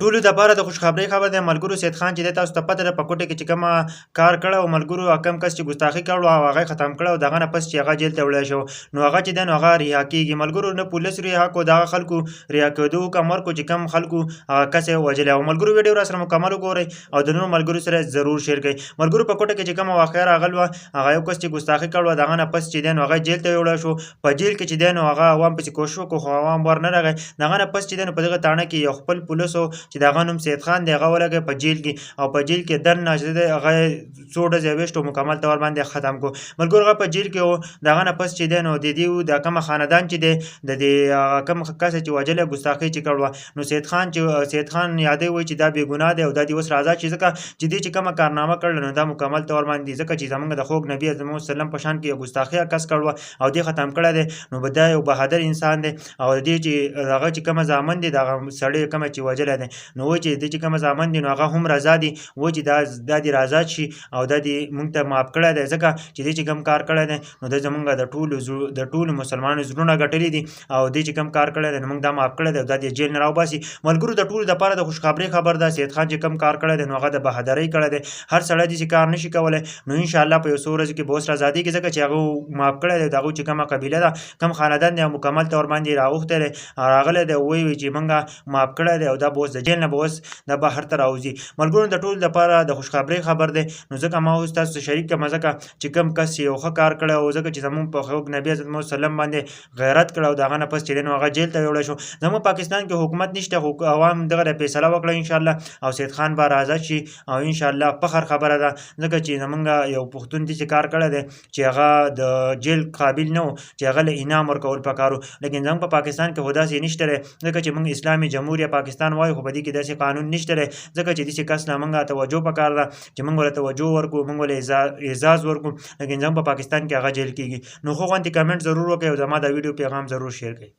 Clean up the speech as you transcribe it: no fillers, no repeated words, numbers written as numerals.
ټولو دپاره د خوشخبری خبر دی. ملګرو سید خان چې دی تاسو ته پته ده په کوټه کې چې کومه کار کړی او ملګرو کم کس چې ګستاخي کړو او هغه ختم کړی او دغه نه پس چې هغه جیل ته وړی شو نو هغه چې دی نو هغه رها کېږي. ملګرو نه پولیس رها کړو دغه خلکو رها کېدو حکم ورکړو چې کوم خلکو هغه کس یې وژلی او ملګرو ویډیو راسره مکمل وګورئ او د نورو ملګرو سره ضرور شیر کړئ. ملګرو په کوټه کې چې کومه واقعه راغلې وه هغه یو کس چې ګستاخي کړو دغه نه پس چې دی نو هغه جیل ته وړی شو. په جیل کې چې دی نو هغه عوام پسې کوشش وکړو خو عوام ورنه راغی. دغه نه پس چې دی نو په دغه تاڼه کې یو خپل پولیس و چې د هغه نوم سید خان دی هغه ولګی په جیل کې او په جیل کې دننه چې دی هغه څو ډزې ویشت او مکمل طور باندې ختم کړو. ملګرو هغه په جیل کې و دغه نه پس چې دی نو د دې د کومه خاندان چې دی د دې کوم کس چې وژلی ګستاخي چې کړې نو سید خان یادوي وایي چې دا بېګناه دی او دا دې اوس راځه چې ځکه چې دې چې کومه کارنامه کړله نو دا مکمل طور باندې ځکه چې زموږ د خوږ نبي اعظم وسلم په شان کې یو ګستاخي کس کړې او دې ختم کړی دی نو دا یو بهادر انسان دی او دې چې هغه چې کومه زامن دی دغه سړی کومه چې وژلی دی نو وایي چې دې چې کومه زامن دي نو هغه هم رضا دي وایي چې دا دې آزاد شي او دا دې موږ ته معاف کړی دی ځکه چې دې چې کوم کار کړی دی نو دا زموږ د ټولو مسلمانانو زړونه ګټلي دي او دې چې کوم کار کړی دی نو موږ دا معاف کړی دی او دا دې جیل نه راوباسي. ملګرو د ټولو دپاره د خوشخبرۍ خبر ده سید خان چې کوم کار کړی دی نو هغه د بهادرۍ کړی دی. هر سړی داسې کار نشي کولی نو انشاءالله په یو څو ورځو کې به اوس ازادېږي ځکه چې هغه معاف کړی دی د هغوی چې کومه قبیله ده کوم خاندان دی مکمل طور باندې راوښتی دی راغلی دی وایي چې موږ معاف کړی دی او دا به اوس د جیل نه به اوس دا بهر ته راوځي. ملګرو د ټولو دپاره د خوشخبرۍ خبر دی نو ځکه ما اوس تاسو ته شریک کړم ځکه چې کوم کس یو ښه کار کړی او ځکه چې زموږ په خوږ نبي حضرت محمد وسلم باندې غیرت کړی او د هغه نه پس چې دی نو هغه جیل ته وړی شو. زموږ پاکستان کې حکومت نشته خو عوام دغه فیصله وکړه انشاءالله او سید خان به آزاد شي او انشاءالله فخر خبره ده ځکه چې زموږ یو پښتون داسې کار کړی دی چې هغه د جیل قابل نه و چې هغه له انعام ورکول پکار و لیکن زموږ په پاکستان کې خو داسې نشته دی ځکه چې موږ اسلامي جمهوریه پاکستان وایو خو په دې کې داسې قانون نشته دی ځکه چې داسې کس نه موږ توجه پکار ده چې موږ ورته توجه ورکړو موږ ورله اعزاز ورکړو لیکن زموږ په پاکستان کې هغه جیل کېږي. نو خو غوندې کمنټ ضرور وکړئ او زما دا ویډیو پیغام ضرور شیر کړئ.